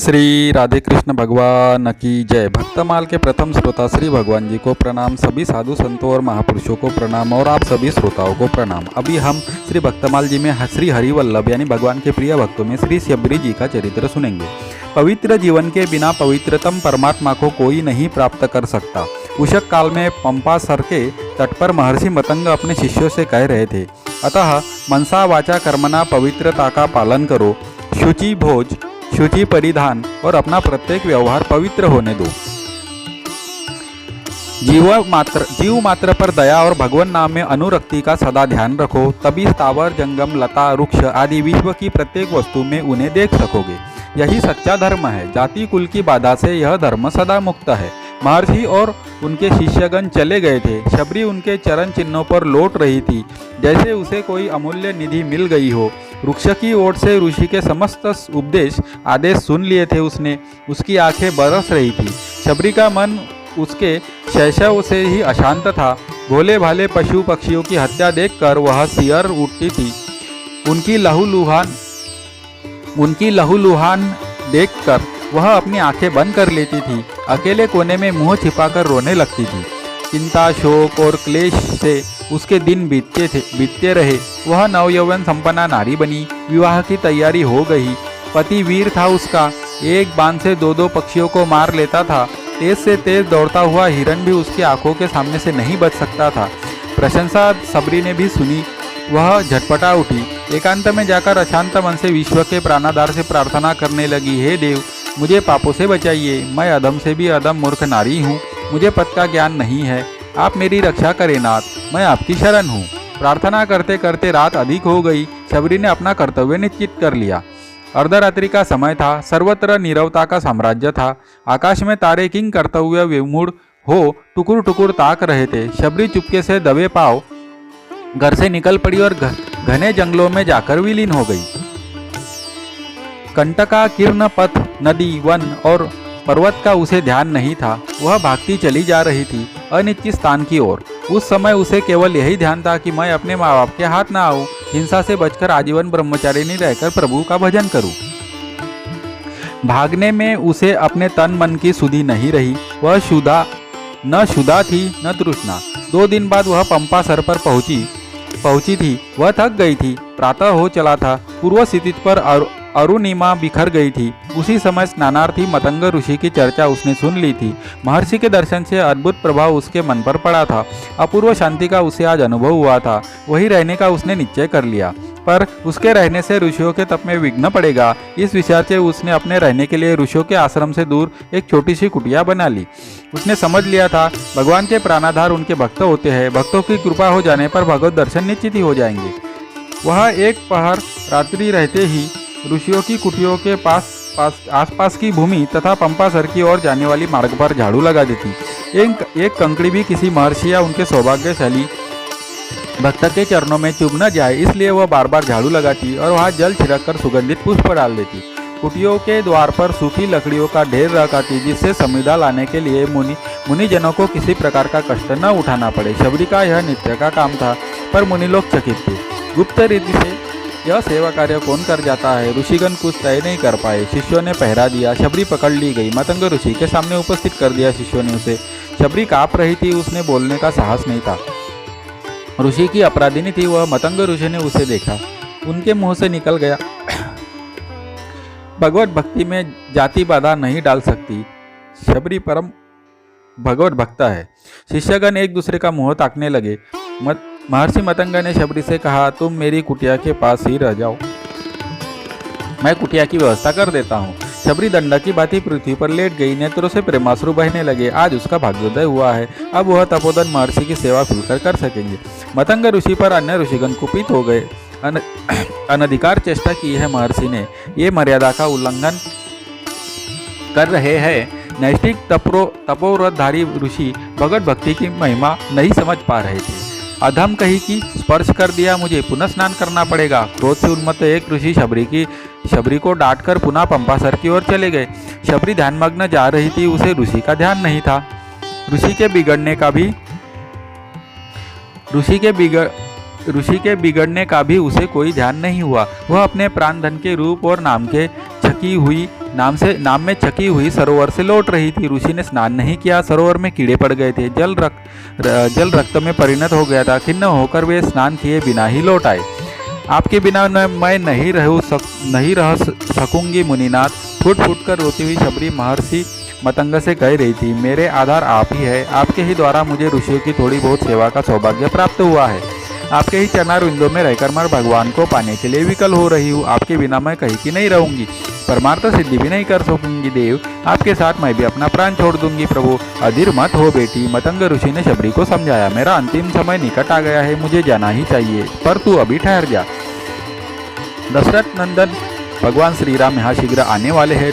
श्री राधे कृष्ण भगवान की जय। भक्तमाल के प्रथम श्रोता श्री भगवान जी को प्रणाम, सभी साधु संतों और महापुरुषों को प्रणाम और आप सभी श्रोताओं को प्रणाम। अभी हम श्री भक्तमाल जी में श्री हरिवल्लभ यानी भगवान के प्रिय भक्तों में श्री शबरी जी का चरित्र सुनेंगे। पवित्र जीवन के बिना पवित्रतम परमात्मा को कोई नहीं प्राप्त कर सकता। उषक काल में पंपा सर के तट पर महर्षि मतंग अपने शिष्यों से कह रहे थे, अतः मनसा वाचा कर्मणा पवित्रता का पालन करो, शुचि भोज, शुचि परिधान और अपना प्रत्येक व्यवहार पवित्र होने दो। जीव मात्र पर दया और भगवान नाम में अनुरक्ति का सदा ध्यान रखो, तभी स्थावर जंगम लता वृक्ष आदि विश्व की प्रत्येक वस्तु में उन्हें देख सकोगे। यही सच्चा धर्म है। जाति कुल की बाधा से यह धर्म सदा मुक्त है। महर्षि और उनके शिष्यगण चले गए थे। शबरी उनके चरण चिन्हों पर लौट रही थी, जैसे उसे कोई अमूल्य निधि मिल गई हो। वृक्ष की ओर से ऋषि के समस्त उपदेश आदेश सुन लिए थे उसने। उसकी आंखें बरस रही थी। शबरी का मन उसके शैशव से ही अशांत था। भोले भाले पशु पक्षियों की हत्या देखकर वह सियर उठती थी। उनकी लहूलुहान देखकर वह अपनी आंखें बंद कर लेती थी। अकेले कोने में मुंह छिपाकर रोने लगती थी। चिंता, शोक और क्लेश से उसके दिन बीतते रहे। वह नवयौवन संपन्ना नारी बनी। विवाह की तैयारी हो गई। पति वीर था उसका, एक बाण से दो पक्षियों को मार लेता था। तेज से तेज दौड़ता हुआ हिरण भी उसकी आंखों के सामने से नहीं बच सकता था। प्रशंसा शबरी ने भी सुनी। वह झटपटा उठी। एकांत में जाकर अशांत मन से विश्व के प्राणाधार से प्रार्थना करने लगी, हे देव, मुझे पापों से बचाइए। मैं अधम से भी अधम मूर्ख नारी हूँ। मुझे पद का ज्ञान नहीं है। आप मेरी रक्षा करें नाथ, मैं आपकी शरण हूँ। प्रार्थना करते करते रात अधिक हो गई। शबरी ने अपना कर्तव्य निश्चित कर लिया। अर्धरात्रि का समय था। सर्वत्र नीरवता का साम्राज्य था। आकाश में तारे किंग करते हुए विमूढ़ हो टुकुर टुकुर ताक रहे थे। शबरी चुपके से दबे पांव घर से निकल पड़ी और घने जंगलों में जाकर विलीन हो गई। कंटका किरण पथ, नदी, वन और पर्वत का उसे ध्यान नहीं था। वह भागती चली जा रही थी अनिश्चित स्थान की ओर। उस समय उसे केवल यही ध्यान था कि मैं अपने माँ बाप के हाथ ना आऊं, हिंसा से बचकर आजीवन ब्रह्मचारिणी रहकर प्रभु का भजन करूं। भागने में उसे अपने तन मन की सुधि नहीं रही। वह न क्षुधा थी न तृष्णा। 2 दिन बाद वह पंपा सर पर पहुंची थी। वह थक गई थी। प्रातः हो चला था। पूर्व स्थिति पर अरुणिमा बिखर गई थी। उसी समय स्नानार्थी मतंग ऋषि की चर्चा उसने सुन ली थी। महर्षि के दर्शन से अद्भुत प्रभाव उसके मन पर पड़ा था। अपूर्व शांति का उसे आज अनुभव हुआ था। वही रहने का उसने निश्चय कर लिया, पर उसके रहने से ऋषियों के तप में विघ्न पड़ेगा। इस विचार से उसने अपने रहने के लिए ऋषियों के आश्रम से दूर एक छोटी सी कुटिया बना ली। उसने समझ लिया था भगवान के प्राणाधार उनके भक्त होते हैं। भक्तों की कृपा हो जाने पर भगवत दर्शन निश्चित ही हो जाएंगे। वह एक पहर रात्रि रहते ही ऋषियों की कुटियों के आसपास की भूमि तथा पंपा सर की ओर जाने वाली मार्ग पर झाड़ू लगा देती। एक कंकड़ी भी किसी महर्षि या उनके सौभाग्यशाली भक्त के चरणों में चुभ न जाए, इसलिए वह बार बार झाड़ू लगाती और वहां जल छिड़क कर सुगंधित पुष्प डाल देती। कुटियों के द्वार पर सूखी लकड़ियों का ढेर रखाती, जिससे संविदा लाने के लिए मुनिजनों को किसी प्रकार का कष्ट न उठाना पड़े। शबरी का यह नित्य का काम था, पर मुनि लोग चकित थे। गुप्त रीति से यह सेवा कार्य कौन कर जाता है? ऋषिगण कुछ तय नहीं कर पाए। शिष्यों ने पहरा दिया। शबरी पकड़ ली गई। मतंग ऋषि के सामने उपस्थित कर दिया शिष्यों ने उसे। शबरी कांप रही थी। उसने बोलने का साहस नहीं था। ऋषि की अपराधिनी थी वह। मतंग ऋषि ने उसे देखा। उनके मुंह से निकल गया, भगवत भक्ति में जाति बाधा नहीं डाल सकती। शबरी परम भगवत भक्त है। शिष्यगण एक दूसरे का मुंह ताकने लगे। महर्षि मतंग ने शबरी से कहा, तुम मेरी कुटिया के पास ही रह जाओ, मैं कुटिया की व्यवस्था कर देता हूँ। शबरी दंडा की भांति पृथ्वी पर लेट गई। नेत्रों से प्रेमाश्रु बहने लगे। आज उसका भाग्योदय हुआ है। अब वह तपोधन महर्षि की सेवा खुलकर कर सकेंगे। मतंग ऋषि पर अन्य ऋषिगण कुपित हो गए। अनधिकार चेष्टा की है महर्षि ने। ये मर्यादा का उल्लंघन कर रहे हैं। नैष्ठिक तपोव्रतधारी ऋषि भगवत भक्ति की महिमा नहीं समझ पा रहे थे। अधम कही कि स्पर्श कर दिया, मुझे पुनः स्नान करना पड़ेगा। क्रोध से उन्मत्त एक ऋषि शबरी को डांटकर पुनः पंपा सर की ओर चले गए। शबरी ध्यानमग्न जा रही थी। उसे ऋषि का ध्यान नहीं था। ऋषि के बिगड़ने का भी उसे कोई ध्यान नहीं हुआ। वह अपने प्राण धन के रूप और नाम के छकी हुई नाम में चकी हुई सरोवर से लौट रही थी। ऋषि ने स्नान नहीं किया, सरोवर में कीड़े पड़ गए थे, जल रक्त में परिणत हो गया था। खिन्न होकर वे स्नान किए बिना ही लौट आए। आपके बिना मैं नहीं रह सकूंगी मुनिनाथ, फूट फूट कर रोती हुई शबरी महर्षि मतंग से कह रही थी। मेरे आधार आप ही है, आपके ही द्वारा मुझे ऋषियों की थोड़ी बहुत सेवा का सौभाग्य प्राप्त हुआ है। आपके ही चरणारविंदों में रहकर मैं भगवान को पाने के लिए विकल हो रही हूँ। आपके बिना मैं कहीं की नहीं रहूंगी, परमार्थ सिद्धि भी नहीं कर सकूंगी। देव, आपके साथ मैं भी अपना प्राण छोड़ दूंगी। प्रभु अधीर मत हो बेटी, मतंग ऋषि ने शबरी को समझाया। मेरा अंतिम समय निकट आ गया है, मुझे जाना ही चाहिए, पर तू अभी ठहर जा। दशरथ नंदन, भगवान श्री राम यहाँ शीघ्र आने वाले हैं।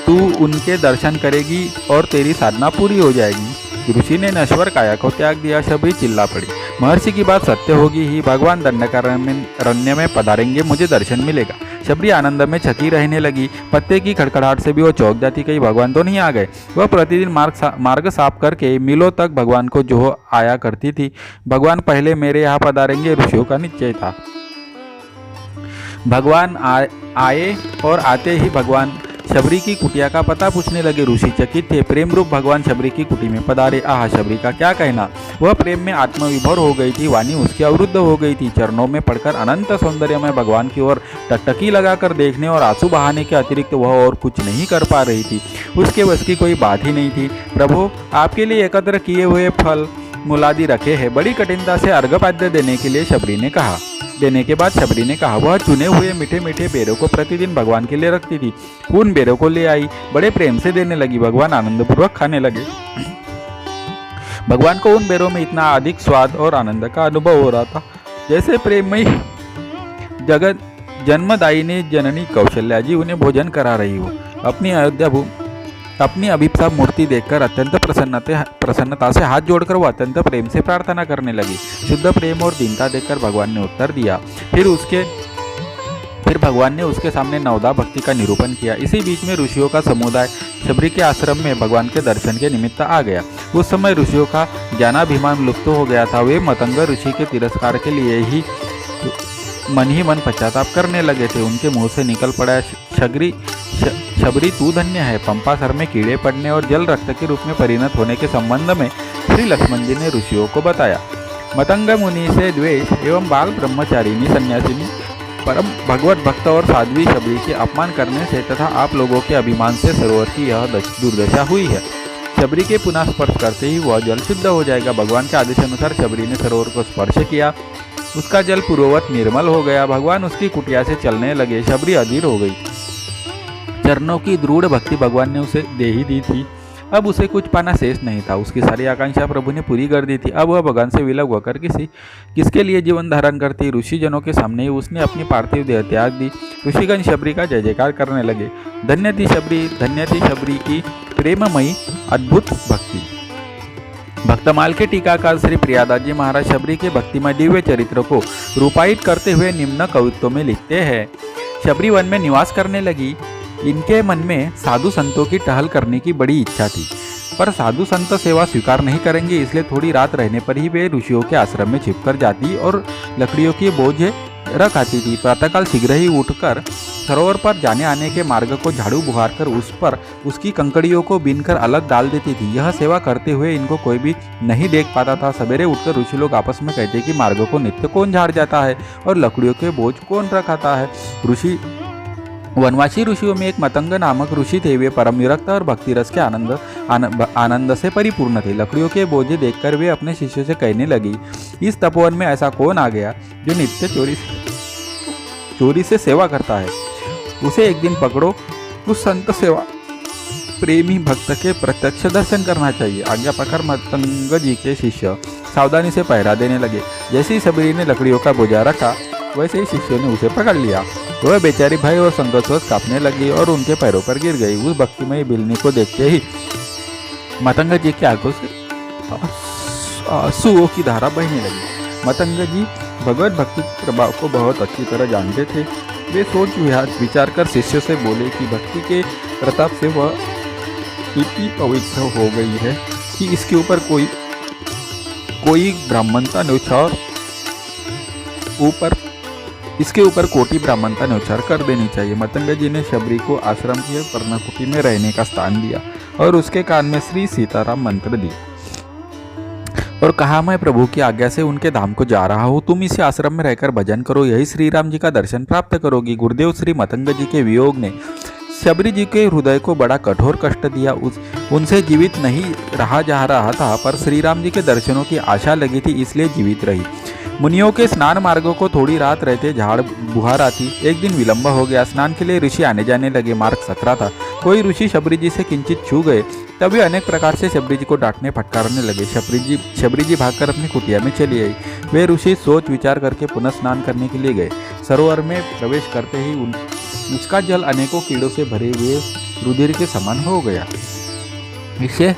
तू उनके दर्शन करेगी और तेरी साधना पूरी हो जाएगी। ऋषि ने नश्वर काया को त्याग दिया। शबरी चिल्ला पड़ी, महर्षि की बात सत्य होगी ही, भगवान दंडकारण्य में पधारेंगे, मुझे दर्शन मिलेगा। शबरी आनंद में छकी रहने लगी। पत्ते की खड़खड़ाहट से भी वो चौंक जाती, कहीं भगवान तो नहीं आ गए। वह प्रतिदिन मार्ग साफ करके मीलों तक भगवान को जो आया करती थी। भगवान पहले मेरे यहाँ पधारेंगे, ऋषियों का निश्चय था। भगवान आए और आते ही भगवान शबरी की कुटिया का पता पूछने लगे। ऋषि चकित थे। प्रेम रूप भगवान शबरी की कुटी में पधारे। आह, शबरी का क्या कहना, वह प्रेम में आत्मविभोर हो गई थी। वाणी उसकी अवरुद्ध हो गई थी। चरणों में पड़कर अनंत सौंदर्य में भगवान की ओर टकटकी लगाकर देखने और आंसू बहाने के अतिरिक्त वह और कुछ नहीं कर पा रही थी। उसके बस की कोई बात ही नहीं थी। प्रभु, आपके लिए एकत्र किए हुए फल मुलादी रखे हैं। बड़ी कठिनता से अर्घपाद्य देने के बाद शबरी ने कहा। वह चुने हुए मीठे मीठे बेरों को प्रतिदिन भगवान के लिए रखती थी। उन बेरों को ले आई, बड़े प्रेम से देने लगी। भगवान आनंदपूर्वक खाने लगे। भगवान को उन बेरों में इतना अधिक स्वाद और आनंद का अनुभव हो रहा था जैसे प्रेममयी जगत जन्मदायिनी जननी कौशल्या जी उन्हें भोजन करा रही हो। अपनी अभिप्सा मूर्ति देखकर अत्यंत प्रसन्नता से हाथ जोड़कर वो अत्यंत प्रेम से प्रार्थना करने लगी। शुद्ध प्रेम और दीनता देखकर भगवान ने उत्तर दिया। फिर भगवान ने उसके सामने नवदा भक्ति का निरूपण किया। इसी बीच में ऋषियों का समुदाय शबरी के आश्रम में भगवान के दर्शन के निमित्त आ गया। उस समय ऋषियों का ज्ञानाभिमान लुप्त हो गया था। वे मतंग ऋषि के तिरस्कार के लिए ही मन पश्चाताप करने लगे थे। उनके मुंह से निकल पड़ा, शबरी तू धन्य है। पंपा सर में कीड़े पड़ने और जल रक्त के रूप में परिणत होने के संबंध में श्री लक्ष्मण जी ने ऋषियों को बताया। मतंग मुनि से द्वेष एवं बाल ब्रह्मचारिणी सन्यासिनी परम भगवत भक्त और साध्वी शबरी के अपमान करने से तथा आप लोगों के अभिमान से सरोवर की यह दुर्दशा हुई है। शबरी के पुनः स्पर्श करते ही वह जल शुद्ध हो जाएगा। भगवान के आदेश अनुसार शबरी ने सरोवर को स्पर्श किया। उसका जल पूर्ववत निर्मल हो गया। भगवान उसकी कुटिया से चलने लगे। शबरी अधीर हो गई। चरणों की दृढ़ भक्ति भगवान ने उसे दे ही दी थी। अब उसे कुछ पाना शेष नहीं था। उसकी सारी आकांक्षा प्रभु ने पूरी कर दी थी। अब वह भगवान से विलग होकर किसके लिए जीवन धारण करती। ऋषिजनों के सामने ही उसने अपनी पार्थिव देह त्याग दी। ऋषिगण शबरी का जय जयकार करने लगे। धन्य थी शबरी की प्रेममयी अद्भुत भक्ति। भक्तमाल के टीकाकार श्री प्रियादास जी महाराज शबरी के भक्तिमय दिव्य चरित्र को रूपायित करते हुए निम्न कवित्व में लिखते हैं। शबरी वन में निवास करने लगी। इनके मन में साधु संतों की टहल करने की बड़ी इच्छा थी, पर साधु संत सेवा स्वीकार नहीं करेंगे, इसलिए थोड़ी रात रहने पर ही वे ऋषियों के आश्रम में छिपकर जाती और लकड़ियों की बोझ रख आती थी। प्रातःकाल शीघ्र ही उठकर सरोवर पर जाने आने के मार्ग को झाड़ू बुहार कर उस पर उसकी कंकड़ियों को बीनकर अलग डाल देती थी। यह सेवा करते हुए इनको कोई भी नहीं देख पाता था। सवेरे उठकर ऋषि लोग आपस में कहते कि मार्ग को नित्य कौन झाड़ जाता है और लकड़ियों के बोझ कौन रखाता है। वनवासी ऋषियों में एक मतंग नामक ऋषि थे। वे परम विरक्त और भक्ति रस के आनंद से परिपूर्ण थे। लकड़ियों के बोझे देखकर वे अपने शिष्यों से कहने लगी, इस तपोवन में ऐसा कौन आ गया जो नित्य चोरी से सेवा करता है। उसे एक दिन पकड़ो। उस संत सेवा प्रेमी भक्त के प्रत्यक्ष दर्शन करना चाहिए। आज्ञा पाकर मतंग जी के शिष्य सावधानी से पहरा देने लगे। जैसे ही शबरी ने लकड़ियों का बोझा रखा, वैसे ही शिष्यों ने उसे पकड़ लिया। वह बेचारी भय और संकोच कांपने लगी और उनके पैरों पर गिर गई। उस भक्तिमय बिल्ली को देखते ही मतंग जी की आंखों से आंसुओं की धारा बहने लगी। मतंग जी भगवत भक्ति के प्रभाव को बहुत अच्छी तरह जानते थे। वे सोच विचार कर शिष्यों से बोले कि भक्ति के प्रताप से वह इतनी पवित्र हो गई है कि इसके ऊपर कोई ब्राह्मणता न्यौछावर ऊपर इसके ऊपर कोटि ब्राह्मणता न्यौछावर कर देनी चाहिए। मतंगा जी ने शबरी को आश्रम की पर्णकुटी में रहने का स्थान दिया और उसके कान में श्री सीताराम मंत्र दिया और कहा, मैं प्रभु की आज्ञा से उनके धाम को जा रहा हूँ, तुम इस आश्रम में रहकर भजन करो, यही श्री राम जी का दर्शन प्राप्त करोगी। गुरुदेव श्री मतंग जी के वियोग ने शबरी जी के हृदय को बड़ा कठोर कष्ट दिया। उनसे जीवित नहीं रहा जा रहा था, पर श्री राम जी के दर्शनों की आशा लगी थी, इसलिए जीवित रही। मुनियों के स्नान मार्गों को थोड़ी रात रहते झाड़ बुहार आती। एक दिन विलंब हो गया, स्नान के लिए ऋषि आने जाने लगे। मार्ग सकरा था। कोई ऋषि शबरी जी से किंचित छू गए, तभी अनेक प्रकार से शबरी जी को डांटने फटकारने लगे। शबरी जी भागकर अपनी कुटिया में चली आई। वे ऋषि सोच विचार करके पुनः स्नान करने के लिए गए। सरोवर में प्रवेश करते ही उसका जल अनेकों कीड़ों से भरे हुए रुधिर के समान हो गया। इससे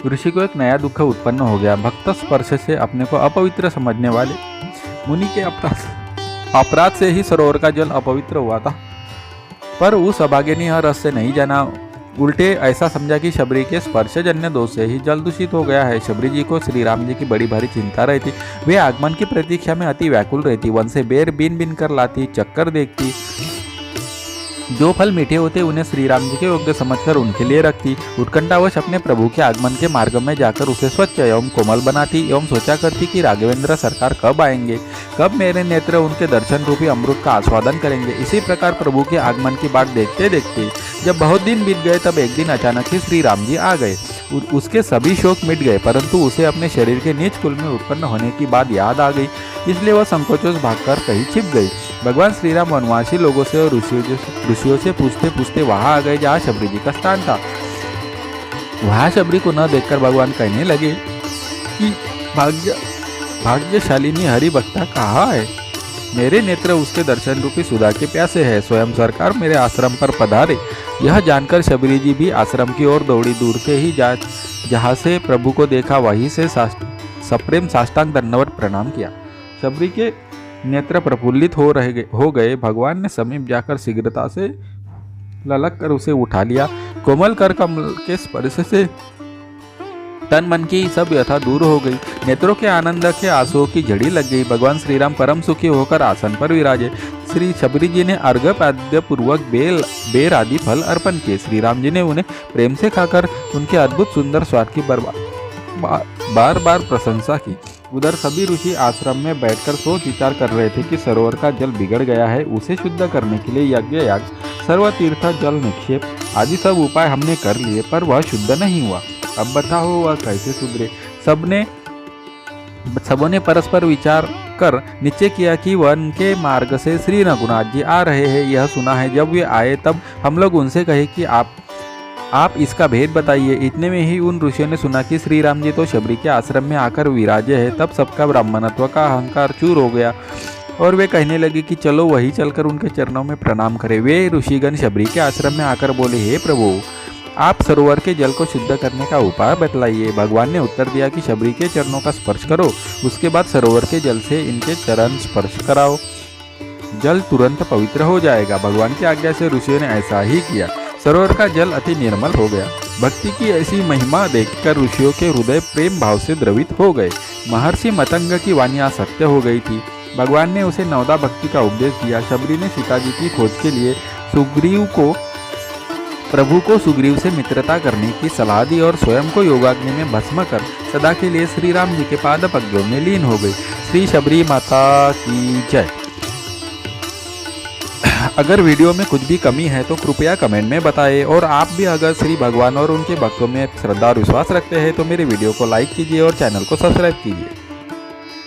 ऋषि को एक नया दुख उत्पन्न हो गया। भक्त स्पर्श से अपने को अपवित्र समझने वाले मुनि के अपराध से ही सरोवर का जल अपवित्र हुआ था, पर उस अभागे ने यह रहस्य नहीं जाना। उल्टे ऐसा समझा कि शबरी के स्पर्शजन्य दोष से ही जल दूषित हो गया है। शबरी जी को श्री राम जी की बड़ी भारी चिंता रहती। वे आगमन की प्रतीक्षा में अति व्याकुल रहती। वन से बेर बीन बीन कर लाती, चक्कर देखती। जो फल मीठे होते उन्हें श्री राम जी के योग्य समझकर उनके लिए रखती। उत्कंठावश अपने प्रभु के आगमन के मार्ग में जाकर उसे स्वच्छ एवं कोमल बनाती एवं सोचा करती कि राघवेंद्र सरकार कब आएंगे, कब मेरे नेत्र उनके दर्शन रूपी अमृत का आस्वादन करेंगे। इसी प्रकार प्रभु के आगमन की बात देखते देखते जब बहुत दिन बीत गए, तब एक दिन अचानक ही श्री राम जी आ गए। उसके सभी शोक मिट गए, परंतु उसे अपने शरीर के नीच कुल में उत्पन्न होने की बात याद आ गई, इसलिए वह संकोचवश भागकर कहीं छिप गई। भगवान श्री राम वनवासी लोगों से और ऋषियों से पूछते पूछते वहां आ गए जहाँ शबरी जी का स्थान था। वहां शबरी को न देखकर भगवान कहने लगे कि भाग्यशालिनी हरि भक्ता कहाँ है? मेरे नेत्र उसके दर्शन रूपी सुधा के प्यासे है। स्वयं सरकार मेरे आश्रम पर पधारे। यह जानकर शबरी जी भी आश्रम की ओर दौड़ी। दूर से ही जहाँ से प्रभु को देखा वहीं से सप्रेम साष्टांग दंडवत प्रणाम किया। शबरी के नेत्र प्रफुल्लित हो गए। भगवान ने समीप जाकर शीघ्रता से ललक कर उसे उठा लिया। कोमल कर कमल के स्पर्श से तन मन की सब व्यथा दूर हो गई। नेत्रों के आनंद के आंसुओं की झड़ी लग गई। भगवान श्री राम परम सुखी होकर आसन पर विराजे। श्री शबरी जी ने अर्घ्य पाद्य पूर्वक बेर आदि फल अर्पण किए। श्री राम जी ने उन्हें प्रेम से खाकर उनके अद्भुत सुंदर स्वाद की बार बार प्रशंसा की। उधर सभी ऋषि आश्रम में बैठकर सोच विचार कर रहे थे कि सरोवर का जल बिगड़ गया है, उसे शुद्ध करने के लिए यज्ञ याग, सर्वतीर्थ जल निक्षेप आदि सब उपाय हमने कर लिए, पर वह शुद्ध नहीं हुआ। अब बताओ वह कैसे सुधरे? सबों ने परस्पर विचार कर निश्चय किया कि वन के मार्ग से श्री रघुनाथ जी आ रहे हैं। यह सुना है, जब वे आए तब हम लोग उनसे कहे कि आप इसका भेद बताइए। इतने में ही उन ऋषियों ने सुना कि श्री राम जी तो शबरी के आश्रम में आकर विराजे है। तब सबका ब्राह्मणत्व का अहंकार चूर हो गया और वे कहने लगे कि चलो वही चलकर उनके चरणों में प्रणाम करें। वे ऋषिगण शबरी के आश्रम में आकर बोले, हे प्रभु, आप सरोवर के जल को शुद्ध करने का उपाय बतलाइए। भगवान ने उत्तर दिया कि शबरी के चरणों का स्पर्श करो, उसके बाद सरोवर के जल से इनके चरण स्पर्श कराओ, जल तुरंत पवित्र हो जाएगा। भगवान की आज्ञा से ऋषियों ने ऐसा ही किया। सरोवर का जल अति निर्मल हो गया। भक्ति की ऐसी महिमा देखकर ऋषियों के हृदय प्रेम भाव से द्रवित हो गए। महर्षि मतंग की वाणियां सत्य हो गई थी। भगवान ने उसे नवदा भक्ति का उपदेश दिया। शबरी ने सीता जी की खोज के लिए प्रभु को सुग्रीव से मित्रता करने की सलाह दी और स्वयं को योगाग्नि में भस्म कर सदा के लिए श्री राम जी के पाद पद्मों में लीन हो गई। श्री शबरी माता की जय। अगर वीडियो में कुछ भी कमी है तो कृपया कमेंट में बताएं, और आप भी अगर श्री भगवान और उनके भक्तों में श्रद्धा और विश्वास रखते हैं तो मेरे वीडियो को लाइक कीजिए और चैनल को सब्सक्राइब कीजिए।